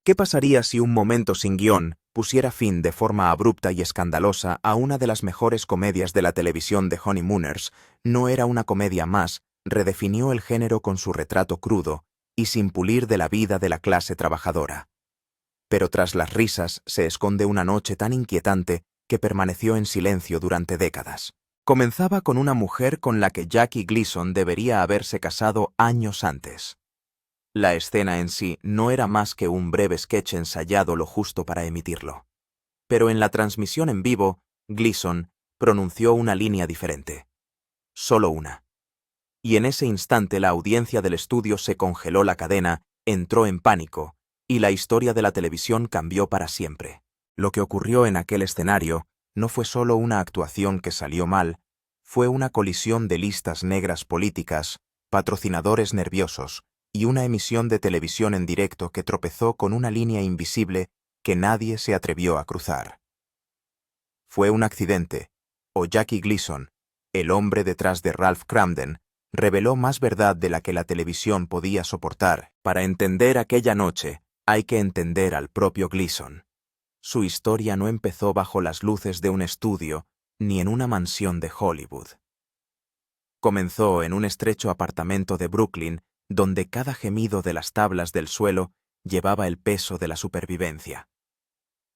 ¿Qué pasaría si un momento sin guión pusiera fin de forma abrupta y escandalosa a una de las mejores comedias de la televisión de Honeymooners? No era una comedia más, redefinió el género con su retrato crudo y sin pulir de la vida de la clase trabajadora. Pero tras las risas se esconde una noche tan inquietante que permaneció en silencio durante décadas. Comenzaba con una mujer con la que Jackie Gleason debería haberse casado años antes. La escena en sí no era más que un breve sketch ensayado lo justo para emitirlo. Pero en la transmisión en vivo, Gleason pronunció una línea diferente. Solo una. Y en ese instante la audiencia del estudio se congeló la cadena, entró en pánico, y la historia de la televisión cambió para siempre. Lo que ocurrió en aquel escenario no fue solo una actuación que salió mal, fue una colisión de listas negras políticas, patrocinadores nerviosos, y una emisión de televisión en directo que tropezó con una línea invisible que nadie se atrevió a cruzar. Fue un accidente, o Jackie Gleason, el hombre detrás de Ralph Kramden, reveló más verdad de la que la televisión podía soportar. Para entender aquella noche, hay que entender al propio Gleason. Su historia no empezó bajo las luces de un estudio ni en una mansión de Hollywood. Comenzó en un estrecho apartamento de Brooklyn, donde cada gemido de las tablas del suelo llevaba el peso de la supervivencia.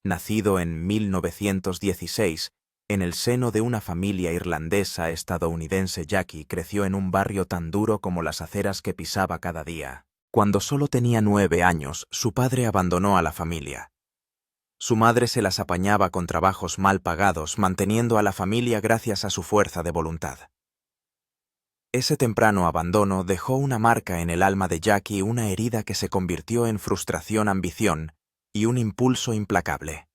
Nacido en 1916, en el seno de una familia irlandesa estadounidense, Jackie creció en un barrio tan duro como las aceras que pisaba cada día. Cuando solo tenía 9 años, su padre abandonó a la familia. Su madre se las apañaba con trabajos mal pagados, manteniendo a la familia gracias a su fuerza de voluntad. Ese temprano abandono dejó una marca en el alma de Jackie, una herida que se convirtió en frustración, ambición y un impulso implacable.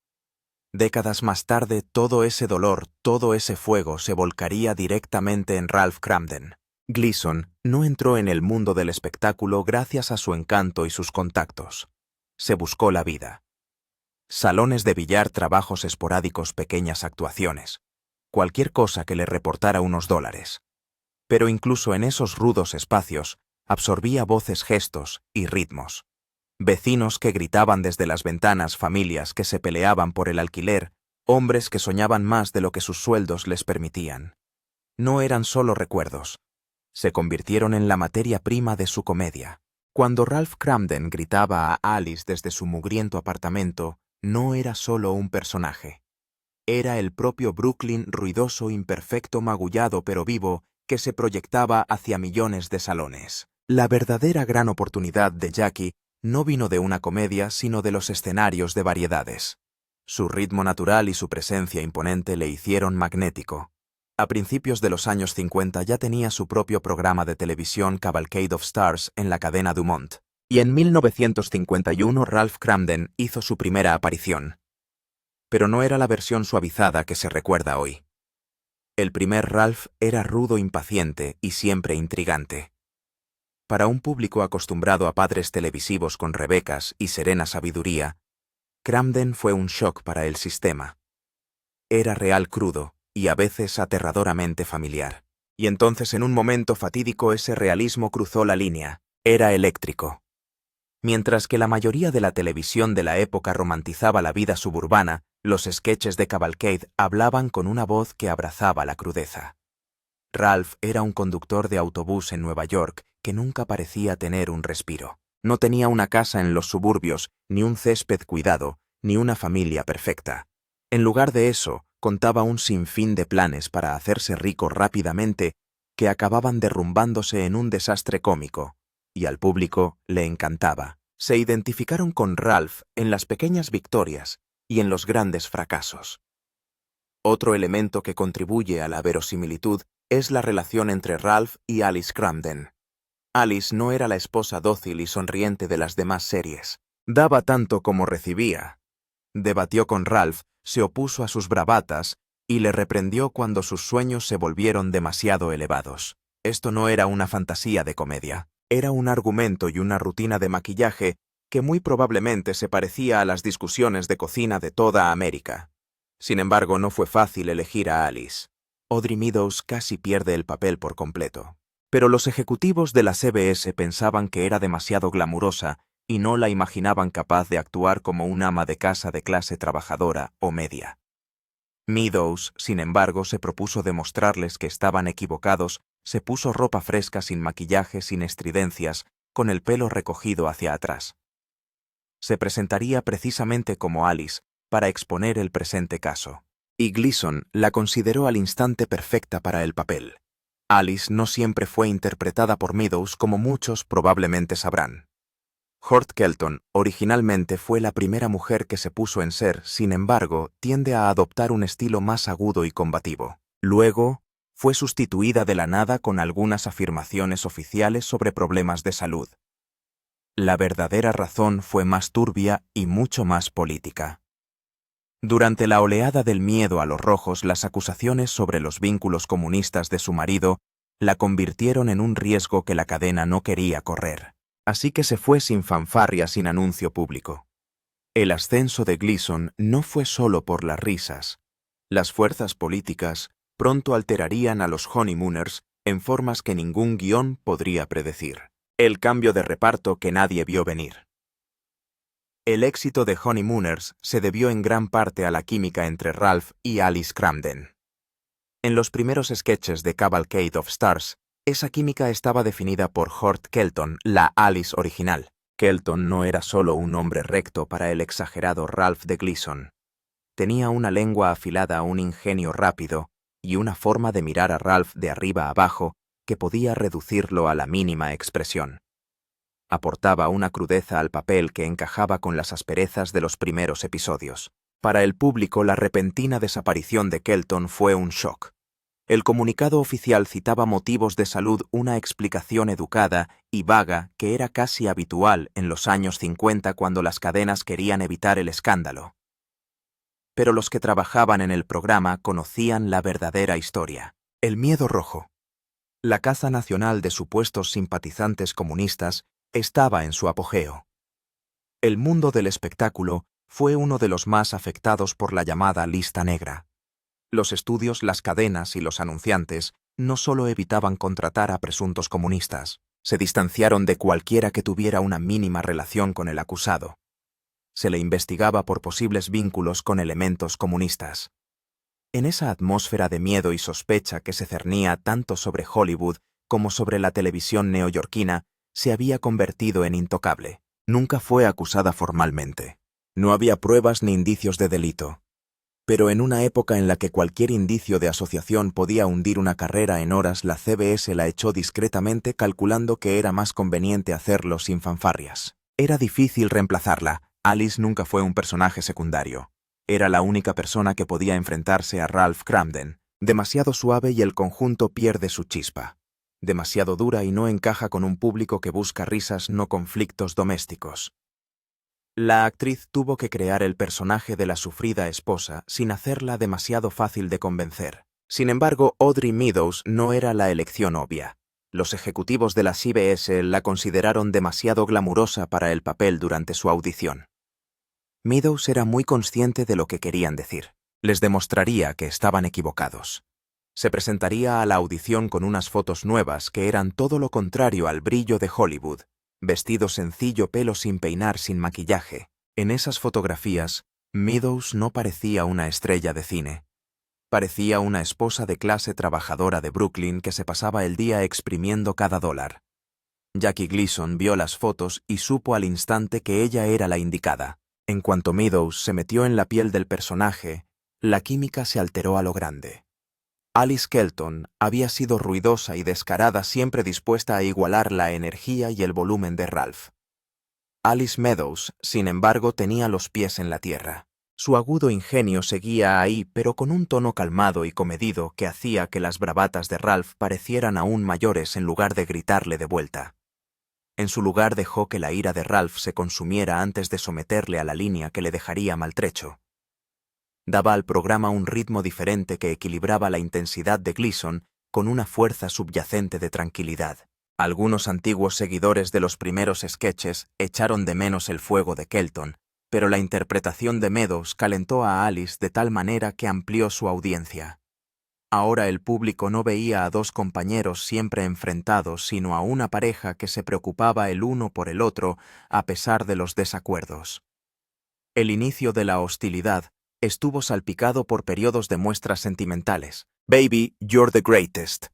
Décadas más tarde, todo ese dolor, todo ese fuego se volcaría directamente en Ralph Kramden. Gleason no entró en el mundo del espectáculo gracias a su encanto y sus contactos. Se buscó la vida. Salones de billar, trabajos esporádicos, pequeñas actuaciones. Cualquier cosa que le reportara unos dólares. Pero incluso en esos rudos espacios, absorbía voces, gestos y ritmos. Vecinos que gritaban desde las ventanas, familias que se peleaban por el alquiler, hombres que soñaban más de lo que sus sueldos les permitían. No eran solo recuerdos. Se convirtieron en la materia prima de su comedia. Cuando Ralph Kramden gritaba a Alice desde su mugriento apartamento, no era solo un personaje. Era el propio Brooklyn, ruidoso, imperfecto, magullado pero vivo, que se proyectaba hacia millones de salones. La verdadera gran oportunidad de Jackie no vino de una comedia, sino de los escenarios de variedades. Su ritmo natural y su presencia imponente le hicieron magnético. A principios de los años 50 ya tenía su propio programa de televisión, Cavalcade of Stars, en la cadena Dumont. Y en 1951 Ralph Kramden hizo su primera aparición. Pero no era la versión suavizada que se recuerda hoy. El primer Ralph era rudo, impaciente y siempre intrigante. Para un público acostumbrado a padres televisivos con rebecas y serena sabiduría, Kramden fue un shock para el sistema. Era real, crudo y a veces aterradoramente familiar. Y entonces, en un momento fatídico, ese realismo cruzó la línea. Era eléctrico. Mientras que la mayoría de la televisión de la época romantizaba la vida suburbana, los sketches de Cavalcade hablaban con una voz que abrazaba la crudeza. Ralph era un conductor de autobús en Nueva York que nunca parecía tener un respiro. No tenía una casa en los suburbios, ni un césped cuidado, ni una familia perfecta. En lugar de eso, contaba un sinfín de planes para hacerse rico rápidamente que acababan derrumbándose en un desastre cómico, y al público le encantaba. Se identificaron con Ralph en las pequeñas victorias y en los grandes fracasos. Otro elemento que contribuye a la verosimilitud es la relación entre Ralph y Alice Kramden. Alice no era la esposa dócil y sonriente de las demás series. Daba tanto como recibía. Debatió con Ralph, se opuso a sus bravatas y le reprendió cuando sus sueños se volvieron demasiado elevados. Esto no era una fantasía de comedia. Era un argumento y una rutina de maquillaje que muy probablemente se parecía a las discusiones de cocina de toda América. Sin embargo, no fue fácil elegir a Alice. Audrey Meadows casi pierde el papel por completo. Pero los ejecutivos de la CBS pensaban que era demasiado glamurosa y no la imaginaban capaz de actuar como un ama de casa de clase trabajadora o media. Meadows, sin embargo, se propuso demostrarles que estaban equivocados, se puso ropa fresca sin maquillaje, sin estridencias, con el pelo recogido hacia atrás. Se presentaría precisamente como Alice para exponer el presente caso. Y Gleason la consideró al instante perfecta para el papel. Alice no siempre fue interpretada por Meadows, como muchos probablemente sabrán. Hort Kelton originalmente fue la primera mujer que se puso en ser, sin embargo, tiende a adoptar un estilo más agudo y combativo. Luego, fue sustituida de la nada con algunas afirmaciones oficiales sobre problemas de salud. La verdadera razón fue más turbia y mucho más política. Durante la oleada del miedo a los rojos, las acusaciones sobre los vínculos comunistas de su marido la convirtieron en un riesgo que la cadena no quería correr. Así que se fue sin fanfarria, sin anuncio público. El ascenso de Gleason no fue solo por las risas. Las fuerzas políticas pronto alterarían a los Honeymooners en formas que ningún guión podría predecir. El cambio de reparto que nadie vio venir. El éxito de Honeymooners se debió en gran parte a la química entre Ralph y Alice Cramden. En los primeros sketches de Cavalcade of Stars, esa química estaba definida por Hort Kelton, la Alice original. Kelton no era solo un hombre recto para el exagerado Ralph de Gleason. Tenía una lengua afilada, un ingenio rápido y una forma de mirar a Ralph de arriba a abajo que podía reducirlo a la mínima expresión. Aportaba una crudeza al papel que encajaba con las asperezas de los primeros episodios. Para el público, la repentina desaparición de Kelton fue un shock. El comunicado oficial citaba motivos de salud, una explicación educada y vaga que era casi habitual en los años 50 cuando las cadenas querían evitar el escándalo. Pero los que trabajaban en el programa conocían la verdadera historia. El miedo rojo. La caza nacional de supuestos simpatizantes comunistas estaba en su apogeo. El mundo del espectáculo fue uno de los más afectados por la llamada lista negra. Los estudios, las cadenas y los anunciantes no solo evitaban contratar a presuntos comunistas, se distanciaron de cualquiera que tuviera una mínima relación con el acusado. Se le investigaba por posibles vínculos con elementos comunistas. En esa atmósfera de miedo y sospecha que se cernía tanto sobre Hollywood como sobre la televisión neoyorquina, se había convertido en intocable. Nunca fue acusada formalmente. No había pruebas ni indicios de delito. Pero en una época en la que cualquier indicio de asociación podía hundir una carrera en horas, la CBS la echó discretamente, calculando que era más conveniente hacerlo sin fanfarrias. Era difícil reemplazarla. Alice nunca fue un personaje secundario. Era la única persona que podía enfrentarse a Ralph Cramden. Demasiado suave y el conjunto pierde su chispa. Demasiado dura y no encaja con un público que busca risas, no conflictos domésticos. La actriz tuvo que crear el personaje de la sufrida esposa sin hacerla demasiado fácil de convencer. Sin embargo, Audrey Meadows no era la elección obvia. Los ejecutivos de la CBS la consideraron demasiado glamurosa para el papel durante su audición. Meadows era muy consciente de lo que querían decir. Les demostraría que estaban equivocados. Se presentaría a la audición con unas fotos nuevas que eran todo lo contrario al brillo de Hollywood. Vestido sencillo, pelo sin peinar, sin maquillaje. En esas fotografías, Meadows no parecía una estrella de cine. Parecía una esposa de clase trabajadora de Brooklyn que se pasaba el día exprimiendo cada dólar. Jackie Gleason vio las fotos y supo al instante que ella era la indicada. En cuanto Meadows se metió en la piel del personaje, la química se alteró a lo grande. Alice Kelton había sido ruidosa y descarada, siempre dispuesta a igualar la energía y el volumen de Ralph. Alice Meadows, sin embargo, tenía los pies en la tierra. Su agudo ingenio seguía ahí, pero con un tono calmado y comedido que hacía que las bravatas de Ralph parecieran aún mayores en lugar de gritarle de vuelta. En su lugar dejó que la ira de Ralph se consumiera antes de someterle a la línea que le dejaría maltrecho. Daba al programa un ritmo diferente que equilibraba la intensidad de Gleason con una fuerza subyacente de tranquilidad. Algunos antiguos seguidores de los primeros sketches echaron de menos el fuego de Kelton, pero la interpretación de Meadows calentó a Alice de tal manera que amplió su audiencia. Ahora el público no veía a dos compañeros siempre enfrentados, sino a una pareja que se preocupaba el uno por el otro a pesar de los desacuerdos. El inicio de la hostilidad estuvo salpicado por periodos de muestras sentimentales. Baby, you're the greatest.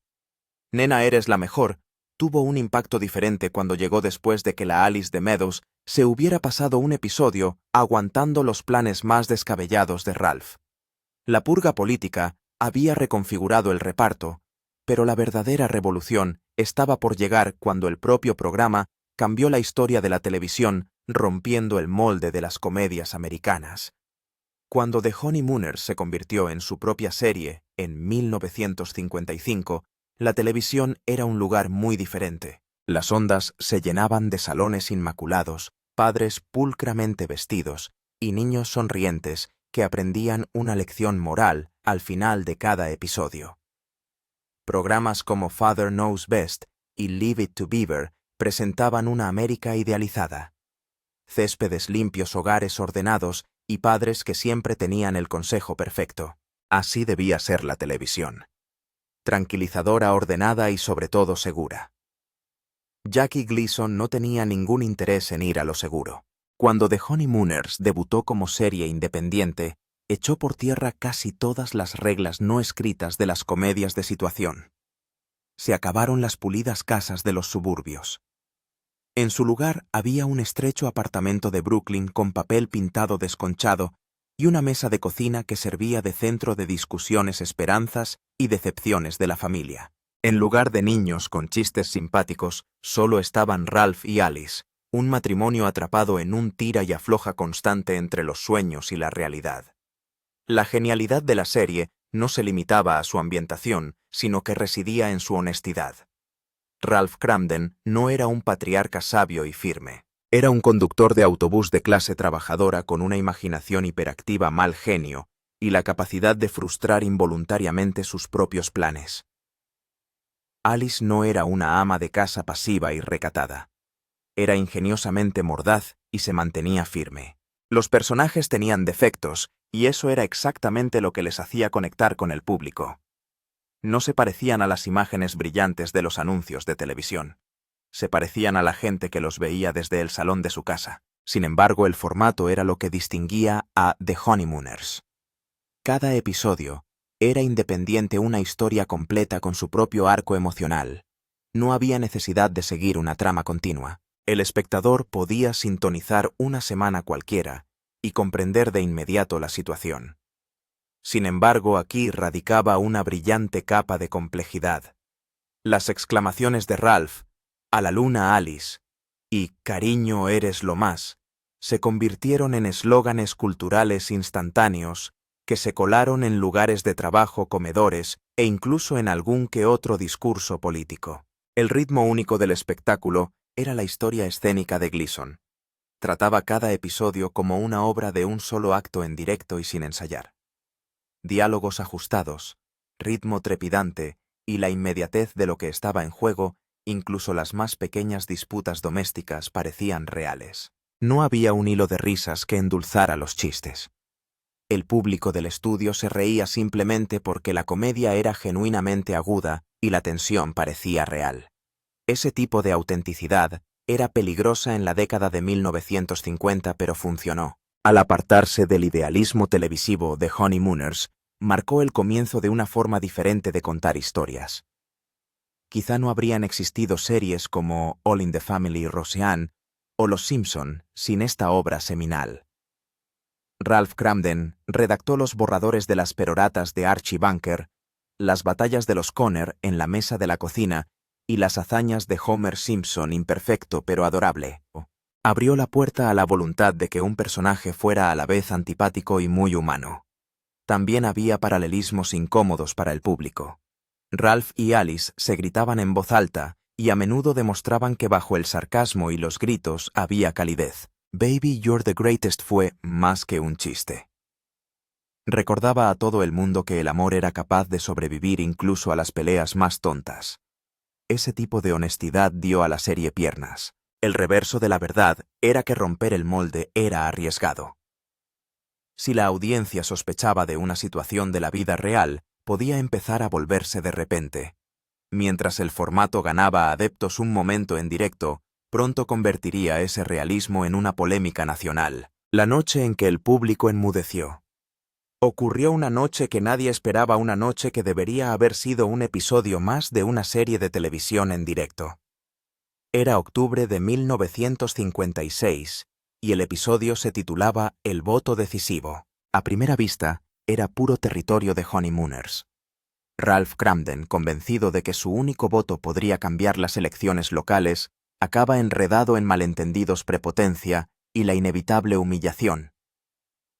Nena, eres la mejor. Tuvo un impacto diferente cuando llegó después de que la Alice de Meadows se hubiera pasado un episodio aguantando los planes más descabellados de Ralph. La purga política había reconfigurado el reparto, pero la verdadera revolución estaba por llegar cuando el propio programa cambió la historia de la televisión, rompiendo el molde de las comedias americanas. Cuando The Honeymooners se convirtió en su propia serie en 1955, la televisión era un lugar muy diferente. Las ondas se llenaban de salones inmaculados, padres pulcramente vestidos y niños sonrientes que aprendían una lección moral al final de cada episodio. Programas como Father Knows Best y Leave It to Beaver presentaban una América idealizada. Céspedes limpios, hogares ordenados y padres que siempre tenían el consejo perfecto. Así debía ser la televisión. Tranquilizadora, ordenada y sobre todo segura. Jackie Gleason no tenía ningún interés en ir a lo seguro. Cuando The Honeymooners debutó como serie independiente, echó por tierra casi todas las reglas no escritas de las comedias de situación. Se acabaron las pulidas casas de los suburbios. En su lugar había un estrecho apartamento de Brooklyn con papel pintado desconchado y una mesa de cocina que servía de centro de discusiones, esperanzas y decepciones de la familia. En lugar de niños con chistes simpáticos, solo estaban Ralph y Alice, un matrimonio atrapado en un tira y afloja constante entre los sueños y la realidad. La genialidad de la serie no se limitaba a su ambientación, sino que residía en su honestidad. Ralph Kramden no era un patriarca sabio y firme. Era un conductor de autobús de clase trabajadora con una imaginación hiperactiva, mal genio y la capacidad de frustrar involuntariamente sus propios planes. Alice no era una ama de casa pasiva y recatada. Era ingeniosamente mordaz y se mantenía firme. Los personajes tenían defectos, y eso era exactamente lo que les hacía conectar con el público. No se parecían a las imágenes brillantes de los anuncios de televisión. Se parecían a la gente que los veía desde el salón de su casa. Sin embargo, el formato era lo que distinguía a The Honeymooners. Cada episodio era independiente, una historia completa con su propio arco emocional. No había necesidad de seguir una trama continua. El espectador podía sintonizar una semana cualquiera y comprender de inmediato la situación. Sin embargo, aquí radicaba una brillante capa de complejidad. Las exclamaciones de Ralph, "A la luna, Alice", y "Cariño, eres lo más", se convirtieron en eslóganes culturales instantáneos que se colaron en lugares de trabajo, comedores e incluso en algún que otro discurso político. El ritmo único del espectáculo era la historia escénica de Gleason. Trataba cada episodio como una obra de un solo acto en directo y sin ensayar. Diálogos ajustados, ritmo trepidante y la inmediatez de lo que estaba en juego, incluso las más pequeñas disputas domésticas parecían reales. No había un hilo de risas que endulzara los chistes. El público del estudio se reía simplemente porque la comedia era genuinamente aguda y la tensión parecía real. Ese tipo de autenticidad era peligrosa en la década de 1950, pero funcionó. Al apartarse del idealismo televisivo de Honeymooners, marcó el comienzo de una forma diferente de contar historias. Quizá no habrían existido series como All in the Family, Roseanne o Los Simpson sin esta obra seminal. Ralph Kramden redactó los borradores de las peroratas de Archie Bunker, las batallas de los Conner en la mesa de la cocina y las hazañas de Homer Simpson, imperfecto pero adorable. Abrió la puerta a la voluntad de que un personaje fuera a la vez antipático y muy humano. También había paralelismos incómodos para el público. Ralph y Alice se gritaban en voz alta y a menudo demostraban que bajo el sarcasmo y los gritos había calidez. Baby, you're the greatest fue más que un chiste. Recordaba a todo el mundo que el amor era capaz de sobrevivir incluso a las peleas más tontas. Ese tipo de honestidad dio a la serie piernas. El reverso de la verdad era que romper el molde era arriesgado. Si la audiencia sospechaba de una situación de la vida real, podía empezar a volverse de repente. Mientras el formato ganaba adeptos un momento en directo, pronto convertiría ese realismo en una polémica nacional. La noche en que el público enmudeció. Ocurrió una noche que nadie esperaba, una noche que debería haber sido un episodio más de una serie de televisión en directo. Era octubre de 1956, y el episodio se titulaba El voto decisivo. A primera vista, era puro territorio de Honeymooners. Ralph Kramden, convencido de que su único voto podría cambiar las elecciones locales, acaba enredado en malentendidos, prepotencia y la inevitable humillación.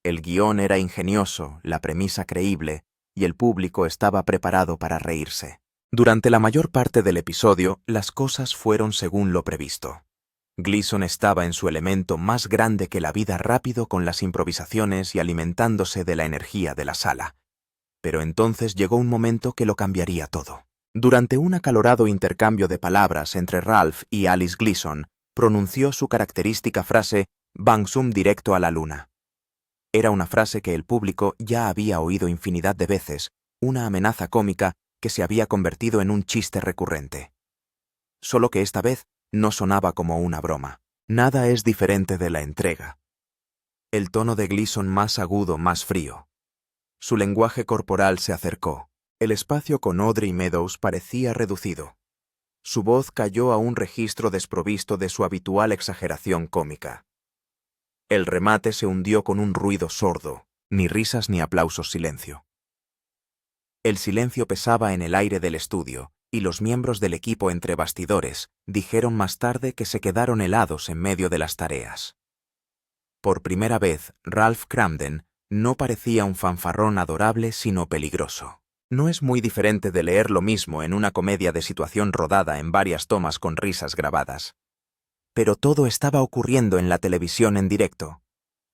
El guión era ingenioso, la premisa creíble, y el público estaba preparado para reírse. Durante la mayor parte del episodio, las cosas fueron según lo previsto. Gleason estaba en su elemento más grande que la vida, rápido con las improvisaciones y alimentándose de la energía de la sala. Pero entonces llegó un momento que lo cambiaría todo. Durante un acalorado intercambio de palabras entre Ralph y Alice Gleason, pronunció su característica frase «Bang Zoom directo a la luna». Era una frase que el público ya había oído infinidad de veces, una amenaza cómica que se había convertido en un chiste recurrente. Solo que esta vez no sonaba como una broma. Nada es diferente de la entrega. El tono de Gleason más agudo, más frío. Su lenguaje corporal se acercó. El espacio con Audrey Meadows parecía reducido. Su voz cayó a un registro desprovisto de su habitual exageración cómica. El remate se hundió con un ruido sordo, ni risas ni aplausos, silencio. El silencio pesaba en el aire del estudio, y los miembros del equipo entre bastidores dijeron más tarde que se quedaron helados en medio de las tareas. Por primera vez, Ralph Kramden no parecía un fanfarrón adorable, sino peligroso. No es muy diferente de leer lo mismo en una comedia de situación rodada en varias tomas con risas grabadas. Pero todo estaba ocurriendo en la televisión en directo.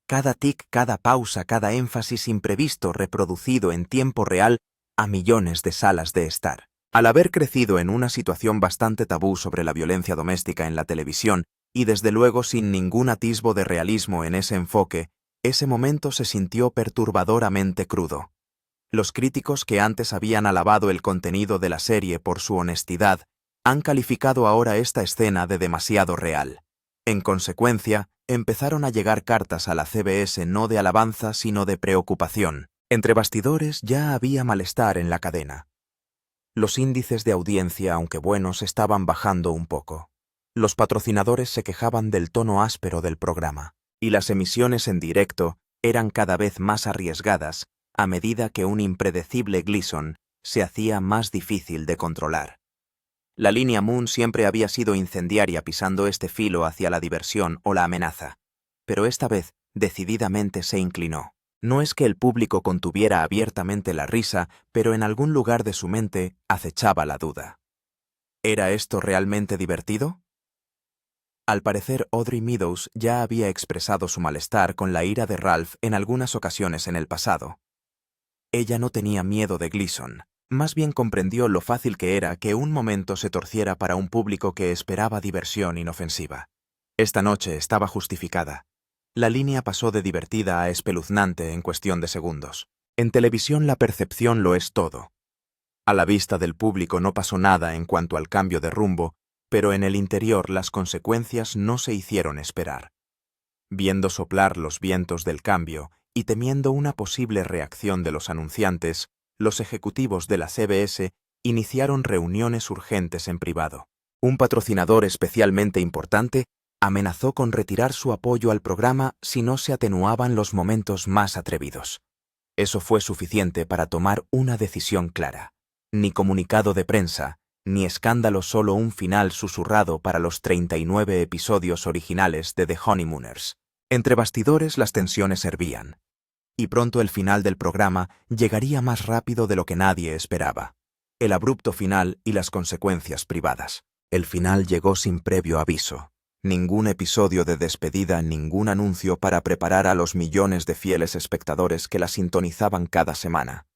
Cada tic, cada pausa, cada énfasis imprevisto reproducido en tiempo real a millones de salas de estar. Al haber crecido en una situación bastante tabú sobre la violencia doméstica en la televisión, y desde luego sin ningún atisbo de realismo en ese enfoque, ese momento se sintió perturbadoramente crudo. Los críticos que antes habían alabado el contenido de la serie por su honestidad, han calificado ahora esta escena de demasiado real. En consecuencia, empezaron a llegar cartas a la CBS no de alabanza sino de preocupación. Entre bastidores ya había malestar en la cadena. Los índices de audiencia, aunque buenos, estaban bajando un poco. Los patrocinadores se quejaban del tono áspero del programa, y las emisiones en directo eran cada vez más arriesgadas a medida que un impredecible Gleason se hacía más difícil de controlar. La línea Moon siempre había sido incendiaria, pisando este filo hacia la diversión o la amenaza, pero esta vez decididamente se inclinó. No es que el público contuviera abiertamente la risa, pero en algún lugar de su mente acechaba la duda. ¿Era esto realmente divertido? Al parecer, Audrey Meadows ya había expresado su malestar con la ira de Ralph en algunas ocasiones en el pasado. Ella no tenía miedo de Gleason. Más bien comprendió lo fácil que era que un momento se torciera para un público que esperaba diversión inofensiva. Esta noche estaba justificada. La línea pasó de divertida a espeluznante en cuestión de segundos. En televisión la percepción lo es todo. A la vista del público no pasó nada en cuanto al cambio de rumbo, pero en el interior las consecuencias no se hicieron esperar. Viendo soplar los vientos del cambio y temiendo una posible reacción de los anunciantes, los ejecutivos de la CBS iniciaron reuniones urgentes en privado. Un patrocinador especialmente importante amenazó con retirar su apoyo al programa si no se atenuaban los momentos más atrevidos. Eso fue suficiente para tomar una decisión clara. Ni comunicado de prensa, ni escándalo, solo un final susurrado para los 39 episodios originales de The Honeymooners. Entre bastidores las tensiones hervían. Y pronto el final del programa llegaría más rápido de lo que nadie esperaba. El abrupto final y las consecuencias privadas. El final llegó sin previo aviso. Ningún episodio de despedida, ningún anuncio para preparar a los millones de fieles espectadores que la sintonizaban cada semana.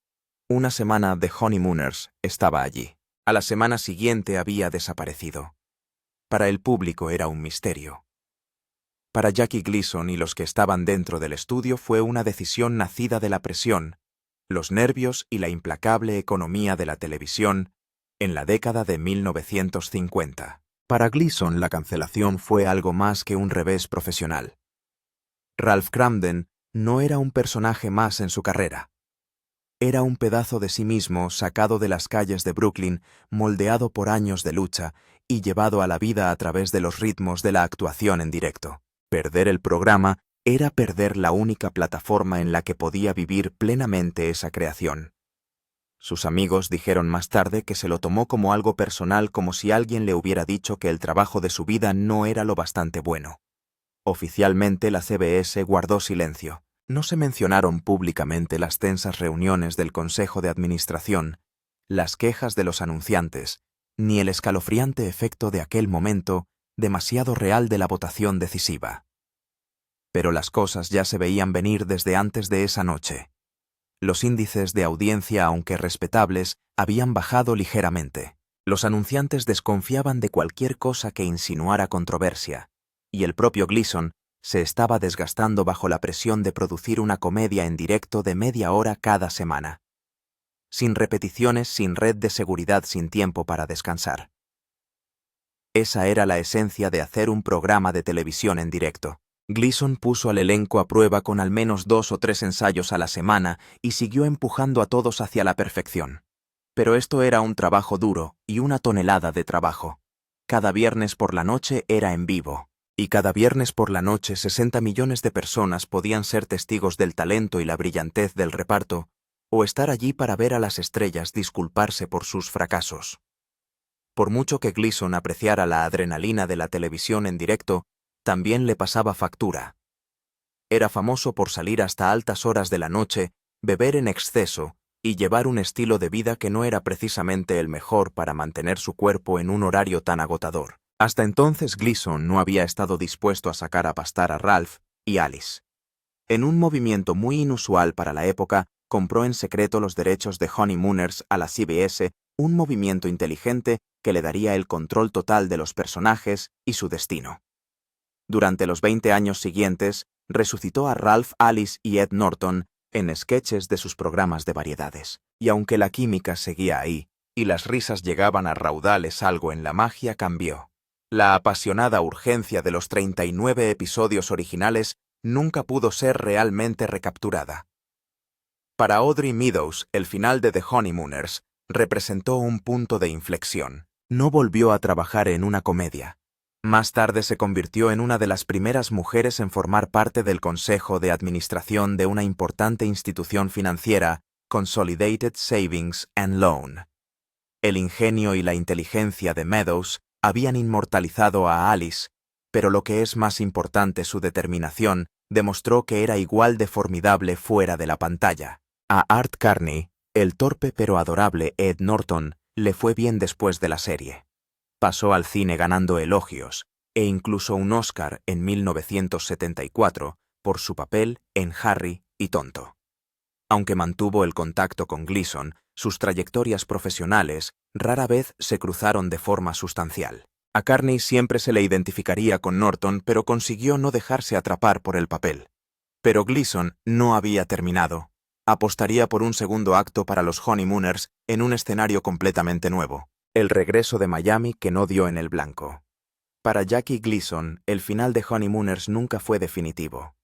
Una semana de Honeymooners estaba allí. A la semana siguiente había desaparecido. Para el público era un misterio. Para Jackie Gleason y los que estaban dentro del estudio fue una decisión nacida de la presión, los nervios y la implacable economía de la televisión en la década de 1950. Para Gleason, la cancelación fue algo más que un revés profesional. Ralph Kramden no era un personaje más en su carrera. Era un pedazo de sí mismo sacado de las calles de Brooklyn, moldeado por años de lucha y llevado a la vida a través de los ritmos de la actuación en directo. Perder el programa era perder la única plataforma en la que podía vivir plenamente esa creación. Sus amigos dijeron más tarde que se lo tomó como algo personal, como si alguien le hubiera dicho que el trabajo de su vida no era lo bastante bueno. Oficialmente la CBS guardó silencio. No se mencionaron públicamente las tensas reuniones del Consejo de Administración, las quejas de los anunciantes, ni el escalofriante efecto de aquel momento demasiado real de la votación decisiva. Pero las cosas ya se veían venir desde antes de esa noche. Los índices de audiencia, aunque respetables, habían bajado ligeramente. Los anunciantes desconfiaban de cualquier cosa que insinuara controversia, y el propio Gleason se estaba desgastando bajo la presión de producir una comedia en directo de media hora cada semana. Sin repeticiones, sin red de seguridad, sin tiempo para descansar. Esa era la esencia de hacer un programa de televisión en directo. Gleason puso al elenco a prueba con al menos 2 o 3 ensayos a la semana y siguió empujando a todos hacia la perfección. Pero esto era un trabajo duro y una tonelada de trabajo. Cada viernes por la noche era en vivo. Y cada viernes por la noche 60 millones de personas podían ser testigos del talento y la brillantez del reparto, o estar allí para ver a las estrellas disculparse por sus fracasos. Por mucho que Gleason apreciara la adrenalina de la televisión en directo, también le pasaba factura. Era famoso por salir hasta altas horas de la noche, beber en exceso y llevar un estilo de vida que no era precisamente el mejor para mantener su cuerpo en un horario tan agotador. Hasta entonces Gleason no había estado dispuesto a sacar a pastar a Ralph y Alice. En un movimiento muy inusual para la época, compró en secreto los derechos de Honeymooners a la CBS, un movimiento inteligente que le daría el control total de los personajes y su destino. Durante los 20 años siguientes, resucitó a Ralph, Alice y Ed Norton en sketches de sus programas de variedades. Y aunque la química seguía ahí, y las risas llegaban a raudales, algo en la magia cambió. La apasionada urgencia de los 39 episodios originales nunca pudo ser realmente recapturada. Para Audrey Meadows, el final de The Honeymooners representó un punto de inflexión. No volvió a trabajar en una comedia. Más tarde se convirtió en una de las primeras mujeres en formar parte del consejo de administración de una importante institución financiera, Consolidated Savings and Loan. El ingenio y la inteligencia de Meadows habían inmortalizado a Alice, pero lo que es más importante, su determinación, demostró que era igual de formidable fuera de la pantalla. A Art Carney, el torpe pero adorable Ed Norton, le fue bien después de la serie. Pasó al cine ganando elogios, e incluso un Oscar en 1974 por su papel en Harry y Tonto. Aunque mantuvo el contacto con Gleason, sus trayectorias profesionales rara vez se cruzaron de forma sustancial. A Carney siempre se le identificaría con Norton, pero consiguió no dejarse atrapar por el papel. Pero Gleason no había terminado. Apostaría por un segundo acto para los Honeymooners en un escenario completamente nuevo. El regreso de Miami que no dio en el blanco. Para Jackie Gleason, el final de Honeymooners nunca fue definitivo.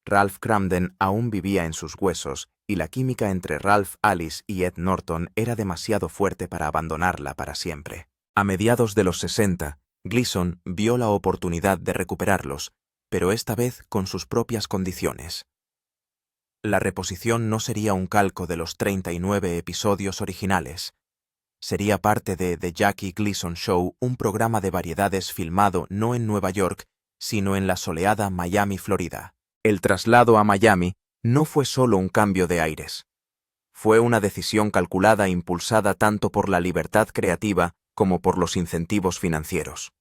Ralph Kramden aún vivía en sus huesos, y la química entre Ralph, Alice y Ed Norton era demasiado fuerte para abandonarla para siempre. A mediados de los 60, Gleason vio la oportunidad de recuperarlos, pero esta vez con sus propias condiciones. La reposición no sería un calco de los 39 episodios originales. Sería parte de The Jackie Gleason Show, un programa de variedades filmado no en Nueva York, sino en la soleada Miami, Florida. El traslado a Miami no fue solo un cambio de aires. Fue una decisión calculada e impulsada tanto por la libertad creativa como por los incentivos financieros.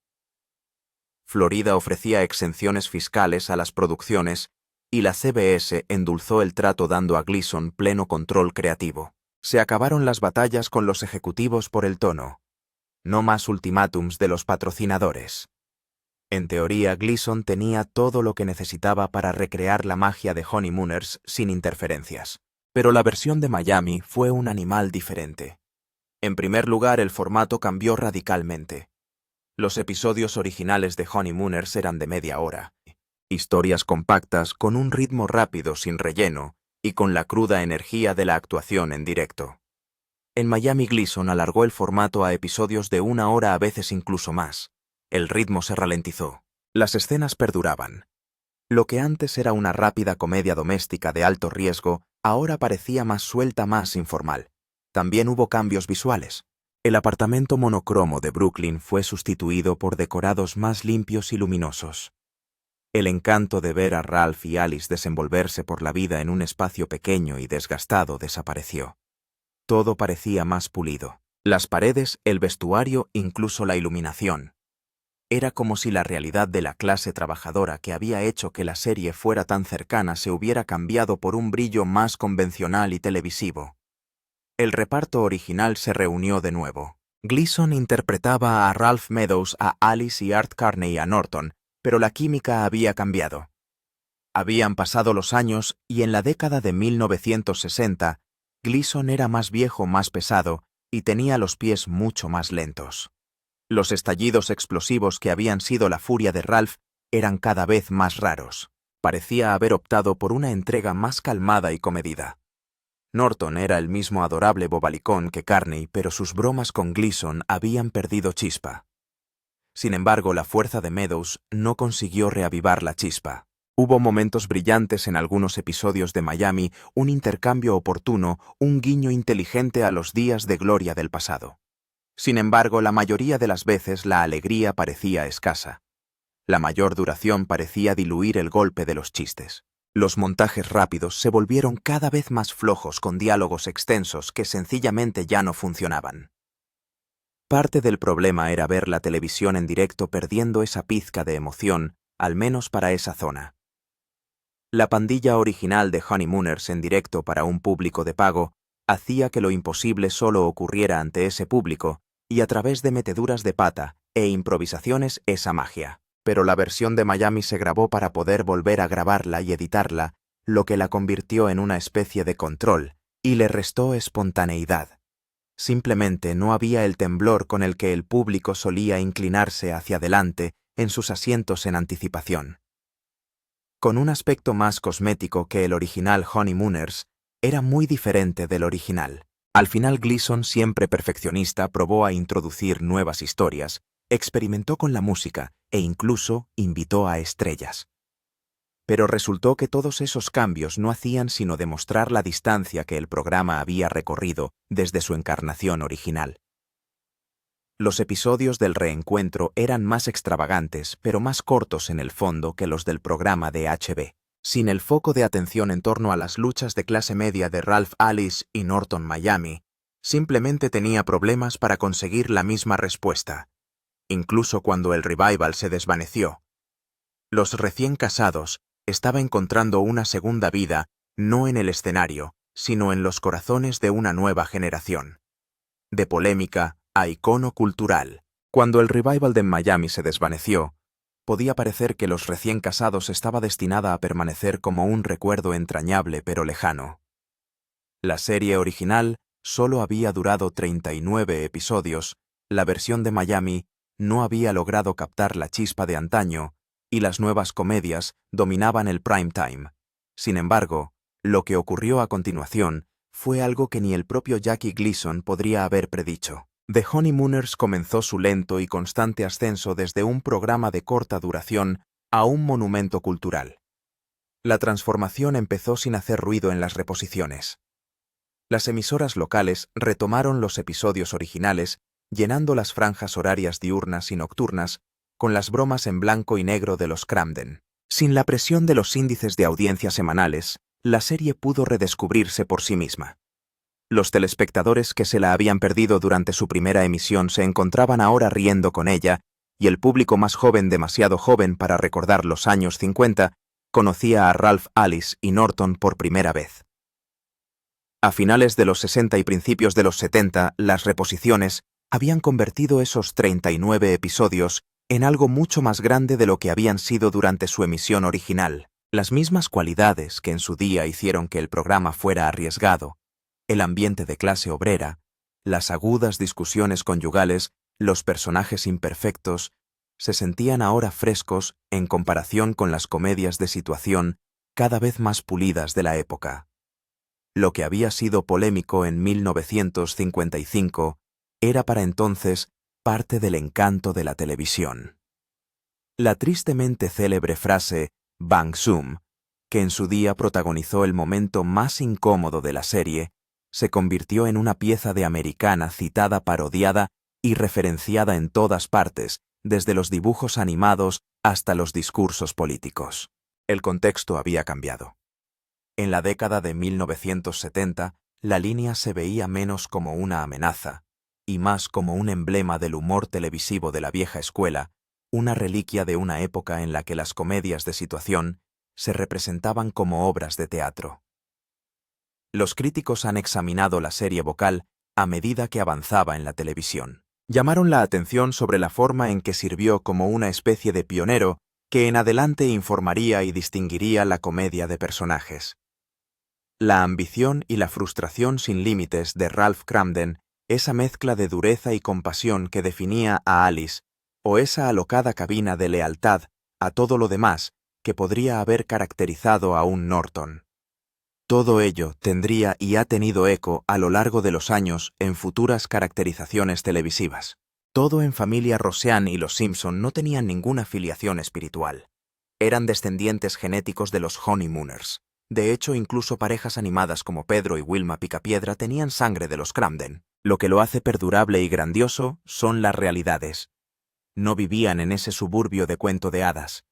Florida ofrecía exenciones fiscales a las producciones y la CBS endulzó el trato dando a Gleason pleno control creativo. Se acabaron las batallas con los ejecutivos por el tono. No más ultimátums de los patrocinadores. En teoría, Gleason tenía todo lo que necesitaba para recrear la magia de Honeymooners sin interferencias. Pero la versión de Miami fue un animal diferente. En primer lugar, el formato cambió radicalmente. Los episodios originales de Honeymooners eran de media hora. Historias compactas con un ritmo rápido sin relleno y con la cruda energía de la actuación en directo. En Miami, Gleason alargó el formato a episodios de 1 hora, a veces incluso más. El ritmo se ralentizó. Las escenas perduraban. Lo que antes era una rápida comedia doméstica de alto riesgo, ahora parecía más suelta, más informal. También hubo cambios visuales. El apartamento monocromo de Brooklyn fue sustituido por decorados más limpios y luminosos. El encanto de ver a Ralph y Alice desenvolverse por la vida en un espacio pequeño y desgastado desapareció. Todo parecía más pulido. Las paredes, el vestuario, incluso la iluminación. Era como si la realidad de la clase trabajadora que había hecho que la serie fuera tan cercana se hubiera cambiado por un brillo más convencional y televisivo. El reparto original se reunió de nuevo. Gleason interpretaba a Ralph Meadows, a Alice y Art Carney a Norton, pero la química había cambiado. Habían pasado los años y en la década de 1960, Gleason era más viejo, más pesado y tenía los pies mucho más lentos. Los estallidos explosivos que habían sido la furia de Ralph eran cada vez más raros. Parecía haber optado por una entrega más calmada y comedida. Norton era el mismo adorable bobalicón que Carney, pero sus bromas con Gleason habían perdido chispa. Sin embargo, la fuerza de Meadows no consiguió reavivar la chispa. Hubo momentos brillantes en algunos episodios de Miami, un intercambio oportuno, un guiño inteligente a los días de gloria del pasado. Sin embargo, la mayoría de las veces la alegría parecía escasa. La mayor duración parecía diluir el golpe de los chistes. Los montajes rápidos se volvieron cada vez más flojos, con diálogos extensos que sencillamente ya no funcionaban. Parte del problema era ver la televisión en directo perdiendo esa pizca de emoción, al menos para esa zona. La pandilla original de Honeymooners en directo para un público de pago hacía que lo imposible solo ocurriera ante ese público y a través de meteduras de pata e improvisaciones esa magia. Pero la versión de Miami se grabó para poder volver a grabarla y editarla, lo que la convirtió en una especie de control y le restó espontaneidad. Simplemente no había el temblor con el que el público solía inclinarse hacia adelante en sus asientos en anticipación. Con un aspecto más cosmético que el original Honeymooners, era muy diferente del original. Al final, Gleason, siempre perfeccionista, probó a introducir nuevas historias, experimentó con la música e incluso invitó a estrellas. Pero resultó que todos esos cambios no hacían sino demostrar la distancia que el programa había recorrido desde su encarnación original. Los episodios del reencuentro eran más extravagantes, pero más cortos en el fondo que los del programa de HBO. Sin el foco de atención en torno a las luchas de clase media de Ralph, Alice y Norton Miami, simplemente tenía problemas para conseguir la misma respuesta, incluso cuando el revival se desvaneció. Los recién casados estaba encontrando una segunda vida, no en el escenario, sino en los corazones de una nueva generación. De polémica a icono cultural. Cuando el revival de Miami se desvaneció, podía parecer que Los recién casados estaba destinada a permanecer como un recuerdo entrañable pero lejano. La serie original solo había durado 39 episodios, la versión de Miami no había logrado captar la chispa de antaño y las nuevas comedias dominaban el prime time. Sin embargo, lo que ocurrió a continuación fue algo que ni el propio Jackie Gleason podría haber predicho. The Honeymooners comenzó su lento y constante ascenso desde un programa de corta duración a un monumento cultural. La transformación empezó sin hacer ruido en las reposiciones. Las emisoras locales retomaron los episodios originales, llenando las franjas horarias diurnas y nocturnas con las bromas en blanco y negro de los Cramden. Sin la presión de los índices de audiencia semanales, la serie pudo redescubrirse por sí misma. Los telespectadores que se la habían perdido durante su primera emisión se encontraban ahora riendo con ella, y el público más joven, demasiado joven para recordar los años 50, conocía a Ralph, Alice y Norton por primera vez. A finales de los 60 y principios de los 70, las reposiciones habían convertido esos 39 episodios en algo mucho más grande de lo que habían sido durante su emisión original. Las mismas cualidades que en su día hicieron que el programa fuera arriesgado, el ambiente de clase obrera, las agudas discusiones conyugales, los personajes imperfectos, se sentían ahora frescos en comparación con las comedias de situación cada vez más pulidas de la época. Lo que había sido polémico en 1955 era para entonces parte del encanto de la televisión. La tristemente célebre frase Bang Zoom, que en su día protagonizó el momento más incómodo de la serie, se convirtió en una pieza de americana citada, parodiada y referenciada en todas partes, desde los dibujos animados hasta los discursos políticos. El contexto había cambiado. En la década de 1970, la línea se veía menos como una amenaza y más como un emblema del humor televisivo de la vieja escuela, una reliquia de una época en la que las comedias de situación se representaban como obras de teatro. Los críticos han examinado la serie vocal a medida que avanzaba en la televisión. Llamaron la atención sobre la forma en que sirvió como una especie de pionero que en adelante informaría y distinguiría la comedia de personajes. La ambición y la frustración sin límites de Ralph Kramden, esa mezcla de dureza y compasión que definía a Alice, o esa alocada cabina de lealtad a todo lo demás que podría haber caracterizado a un Norton. Todo ello tendría y ha tenido eco a lo largo de los años en futuras caracterizaciones televisivas. Todo en Familia Roseanne y Los Simpson no tenían ninguna filiación espiritual. Eran descendientes genéticos de los Honeymooners. De hecho, incluso parejas animadas como Pedro y Wilma Picapiedra tenían sangre de los Kramden. Lo que lo hace perdurable y grandioso son las realidades. No vivían en ese suburbio de cuento de hadas.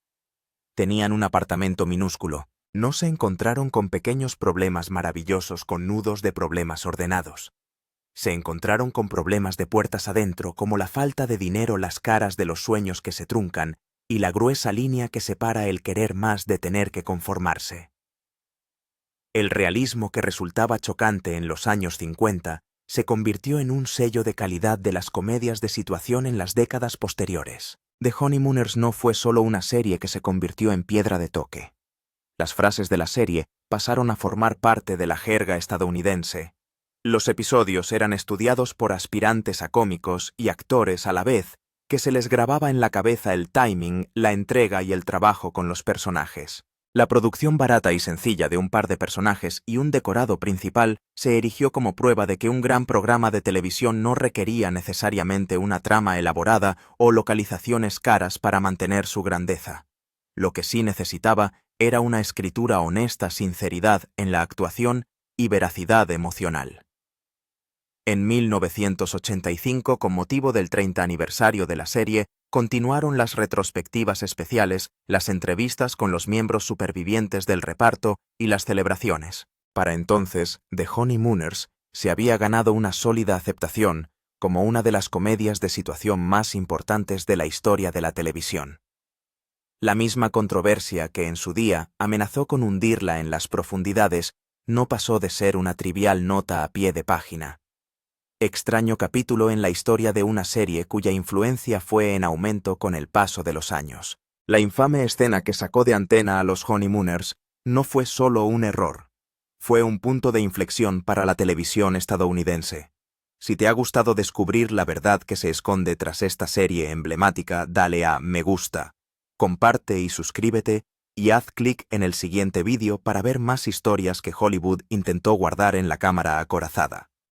Tenían un apartamento minúsculo. No se encontraron con pequeños problemas maravillosos con nudos de problemas ordenados. Se encontraron con problemas de puertas adentro, como la falta de dinero, las caras de los sueños que se truncan y la gruesa línea que separa el querer más de tener que conformarse. El realismo que resultaba chocante en los años 50 se convirtió en un sello de calidad de las comedias de situación en las décadas posteriores. The Honeymooners no fue solo una serie que se convirtió en piedra de toque. Las frases de la serie pasaron a formar parte de la jerga estadounidense. Los episodios eran estudiados por aspirantes a cómicos y actores a la vez, que se les grababa en la cabeza el timing, la entrega y el trabajo con los personajes. La producción barata y sencilla de un par de personajes y un decorado principal se erigió como prueba de que un gran programa de televisión no requería necesariamente una trama elaborada o localizaciones caras para mantener su grandeza. Lo que sí necesitaba era una escritura honesta, sinceridad en la actuación y veracidad emocional. En 1985, con motivo del 30 aniversario de la serie, continuaron las retrospectivas especiales, las entrevistas con los miembros supervivientes del reparto y las celebraciones. Para entonces, The Honeymooners se había ganado una sólida aceptación como una de las comedias de situación más importantes de la historia de la televisión. La misma controversia que en su día amenazó con hundirla en las profundidades no pasó de ser una trivial nota a pie de página. Extraño capítulo en la historia de una serie cuya influencia fue en aumento con el paso de los años. La infame escena que sacó de antena a los Honeymooners no fue solo un error. Fue un punto de inflexión para la televisión estadounidense. Si te ha gustado descubrir la verdad que se esconde tras esta serie emblemática, dale a me gusta, comparte y suscríbete y haz clic en el siguiente vídeo para ver más historias que Hollywood intentó guardar en la cámara acorazada.